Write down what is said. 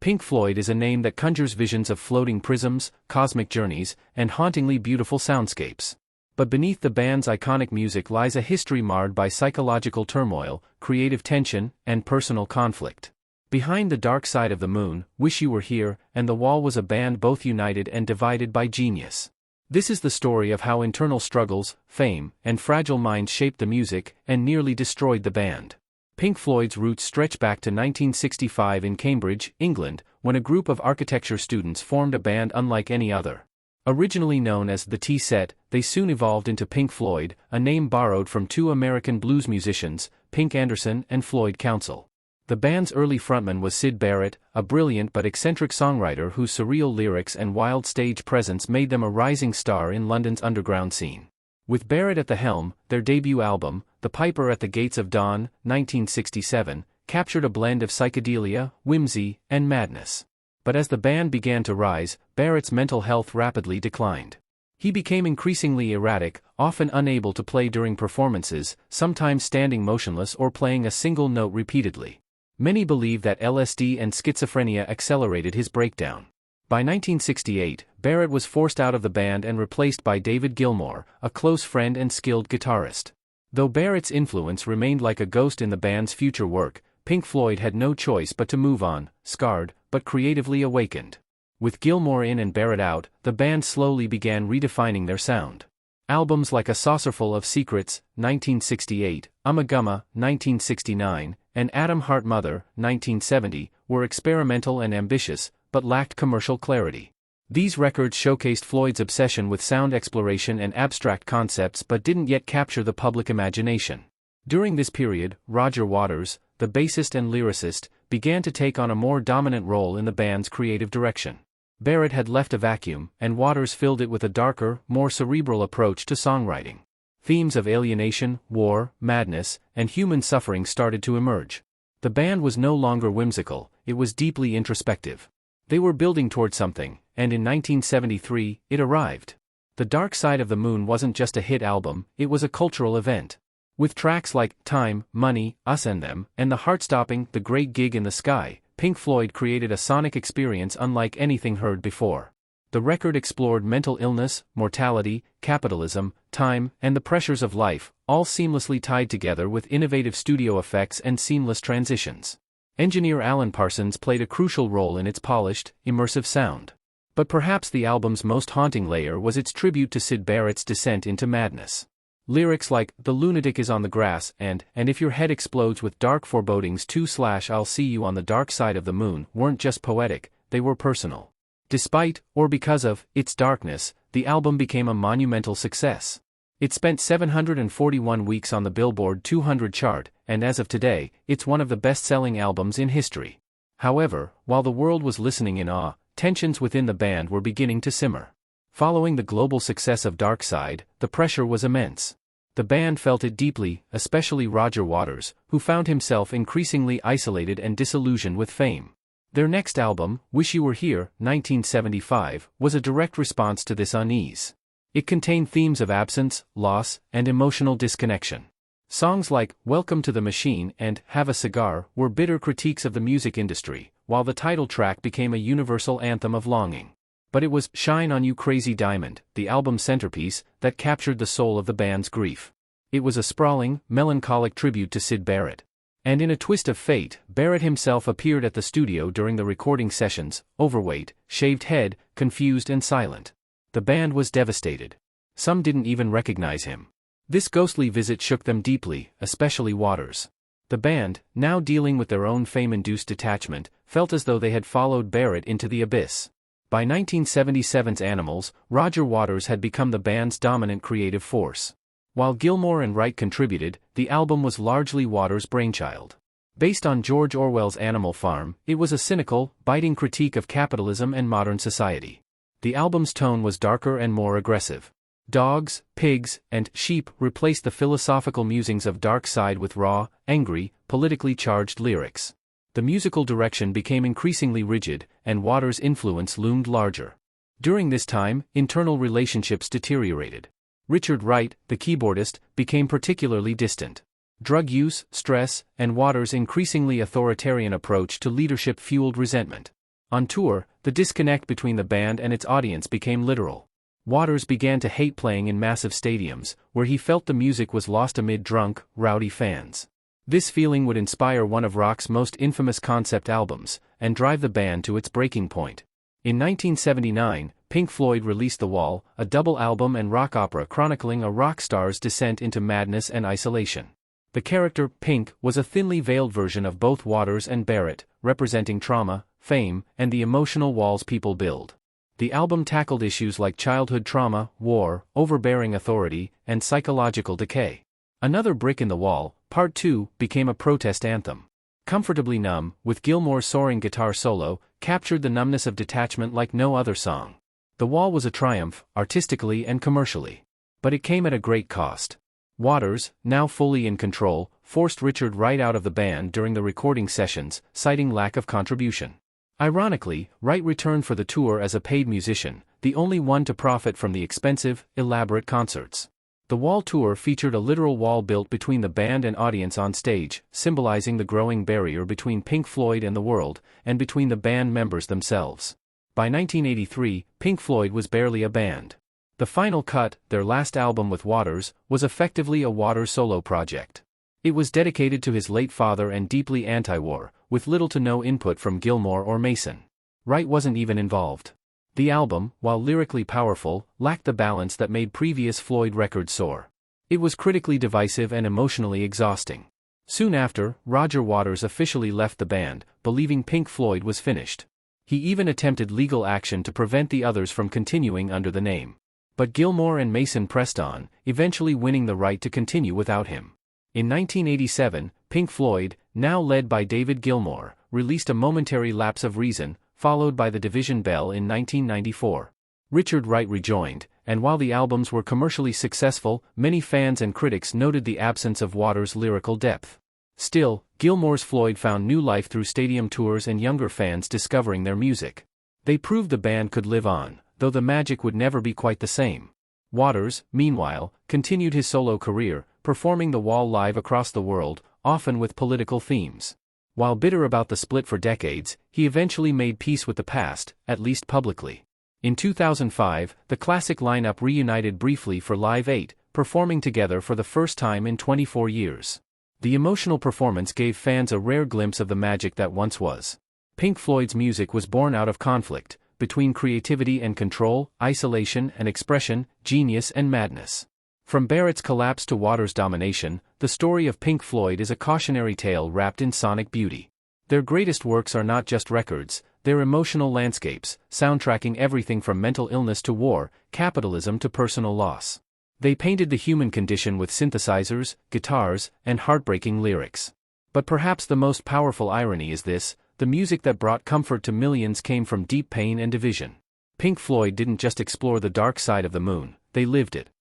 Pink Floyd is a name that conjures visions of floating prisms, cosmic journeys, and hauntingly beautiful soundscapes. But beneath the band's iconic music lies a history marred by psychological turmoil, creative tension, and personal conflict. Behind the Dark Side of the Moon, Wish You Were Here, and The Wall was a band both united and divided by genius. This is the story of how internal struggles, fame, and fragile minds shaped the music and nearly destroyed the band. Pink Floyd's roots stretch back to 1965 in Cambridge, England, when a group of architecture students formed a band unlike any other. Originally known as the T-Set, they soon evolved into Pink Floyd, a name borrowed from two American blues musicians, Pink Anderson and Floyd Council. The band's early frontman was Syd Barrett, a brilliant but eccentric songwriter whose surreal lyrics and wild stage presence made them a rising star in London's underground scene. With Barrett at the helm, their debut album, The Piper at the Gates of Dawn, 1967, captured a blend of psychedelia, whimsy, and madness. But as the band began to rise, Barrett's mental health rapidly declined. He became increasingly erratic, often unable to play during performances, sometimes standing motionless or playing a single note repeatedly. Many believe that LSD and schizophrenia accelerated his breakdown. By 1968, Barrett was forced out of the band and replaced by David Gilmour, a close friend and skilled guitarist. Though Barrett's influence remained like a ghost in the band's future work, Pink Floyd had no choice but to move on, scarred, but creatively awakened. With Gilmour in and Barrett out, the band slowly began redefining their sound. Albums like A Saucerful of Secrets, 1968, Ummagumma, 1969, and Atom Heart Mother, 1970, were experimental and ambitious, but lacked commercial clarity. These records showcased Floyd's obsession with sound exploration and abstract concepts but didn't yet capture the public imagination. During this period, Roger Waters, the bassist and lyricist, began to take on a more dominant role in the band's creative direction. Barrett had left a vacuum, and Waters filled it with a darker, more cerebral approach to songwriting. Themes of alienation, war, madness, and human suffering started to emerge. The band was no longer whimsical, it was deeply introspective. They were building toward something, and in 1973, it arrived. The Dark Side of the Moon wasn't just a hit album, it was a cultural event. With tracks like Time, Money, Us and Them, and the heart-stopping The Great Gig in the Sky, Pink Floyd created a sonic experience unlike anything heard before. The record explored mental illness, mortality, capitalism, time, and the pressures of life, all seamlessly tied together with innovative studio effects and seamless transitions. Engineer Alan Parsons played a crucial role in its polished, immersive sound. But perhaps the album's most haunting layer was its tribute to Syd Barrett's descent into madness. Lyrics like "The Lunatic is on the Grass" and "If Your Head Explodes with Dark Forebodings 2/I'll See You on the Dark Side of the Moon" weren't just poetic, they were personal. Despite, or because of, its darkness, the album became a monumental success. It spent 741 weeks on the Billboard 200 chart, and as of today, it's one of the best-selling albums in history. However, while the world was listening in awe, tensions within the band were beginning to simmer. Following the global success of Dark Side, the pressure was immense. The band felt it deeply, especially Roger Waters, who found himself increasingly isolated and disillusioned with fame. Their next album, Wish You Were Here, 1975, was a direct response to this unease. It contained themes of absence, loss, and emotional disconnection. Songs like Welcome to the Machine and Have a Cigar were bitter critiques of the music industry, while the title track became a universal anthem of longing. But it was Shine on You Crazy Diamond, the album's centerpiece, that captured the soul of the band's grief. It was a sprawling, melancholic tribute to Syd Barrett. And in a twist of fate, Barrett himself appeared at the studio during the recording sessions, overweight, shaved head, confused and silent. The band was devastated. Some didn't even recognize him. This ghostly visit shook them deeply, especially Waters. The band, now dealing with their own fame-induced detachment, felt as though they had followed Barrett into the abyss. By 1977's Animals, Roger Waters had become the band's dominant creative force. While Gilmour and Wright contributed, the album was largely Waters' brainchild. Based on George Orwell's Animal Farm, it was a cynical, biting critique of capitalism and modern society. The album's tone was darker and more aggressive. Dogs, pigs, and sheep replaced the philosophical musings of Dark Side with raw, angry, politically charged lyrics. The musical direction became increasingly rigid, and Waters' influence loomed larger. During this time, internal relationships deteriorated. Richard Wright, the keyboardist, became particularly distant. Drug use, stress, and Waters' increasingly authoritarian approach to leadership fueled resentment. On tour, the disconnect between the band and its audience became literal. Waters began to hate playing in massive stadiums, where he felt the music was lost amid drunk, rowdy fans. This feeling would inspire one of rock's most infamous concept albums, and drive the band to its breaking point. In 1979, Pink Floyd released The Wall, a double album and rock opera chronicling a rock star's descent into madness and isolation. The character, Pink, was a thinly veiled version of both Waters and Barrett, representing trauma, fame, and the emotional walls people build. The album tackled issues like childhood trauma, war, overbearing authority, and psychological decay. Another Brick in the Wall, Part 2, became a protest anthem. Comfortably Numb, with Gilmour's soaring guitar solo, captured the numbness of detachment like no other song. The Wall was a triumph, artistically and commercially. But it came at a great cost. Waters, now fully in control, forced Richard Wright out of the band during the recording sessions, citing lack of contribution. Ironically, Wright returned for the tour as a paid musician, the only one to profit from the expensive, elaborate concerts. The Wall tour featured a literal wall built between the band and audience on stage, symbolizing the growing barrier between Pink Floyd and the world, and between the band members themselves. By 1983, Pink Floyd was barely a band. The Final Cut, their last album with Waters, was effectively a Waters solo project. It was dedicated to his late father and deeply anti-war, with little to no input from Gilmore or Mason. Wright wasn't even involved. The album, while lyrically powerful, lacked the balance that made previous Floyd records soar. It was critically divisive and emotionally exhausting. Soon after, Roger Waters officially left the band, believing Pink Floyd was finished. He even attempted legal action to prevent the others from continuing under the name. But Gilmore and Mason pressed on, eventually winning the right to continue without him. In 1987, Pink Floyd, now led by David Gilmour, released a momentary lapse of reason, followed by The Division Bell in 1994. Richard Wright rejoined, and while the albums were commercially successful, many fans and critics noted the absence of Waters' lyrical depth. Still, Gilmour's Floyd found new life through stadium tours and younger fans discovering their music. They proved the band could live on, though the magic would never be quite the same. Waters, meanwhile, continued his solo career, performing The Wall live across the world, often with political themes. While bitter about the split for decades, he eventually made peace with the past, at least publicly. In 2005, the classic lineup reunited briefly for Live 8, performing together for the first time in 24 years. The emotional performance gave fans a rare glimpse of the magic that once was. Pink Floyd's music was born out of conflict, between creativity and control, isolation and expression, genius and madness. From Barrett's collapse to Waters' domination, the story of Pink Floyd is a cautionary tale wrapped in sonic beauty. Their greatest works are not just records, they're emotional landscapes, soundtracking everything from mental illness to war, capitalism to personal loss. They painted the human condition with synthesizers, guitars, and heartbreaking lyrics. But perhaps the most powerful irony is this: the music that brought comfort to millions came from deep pain and division. Pink Floyd didn't just explore the dark side of the moon, they lived it.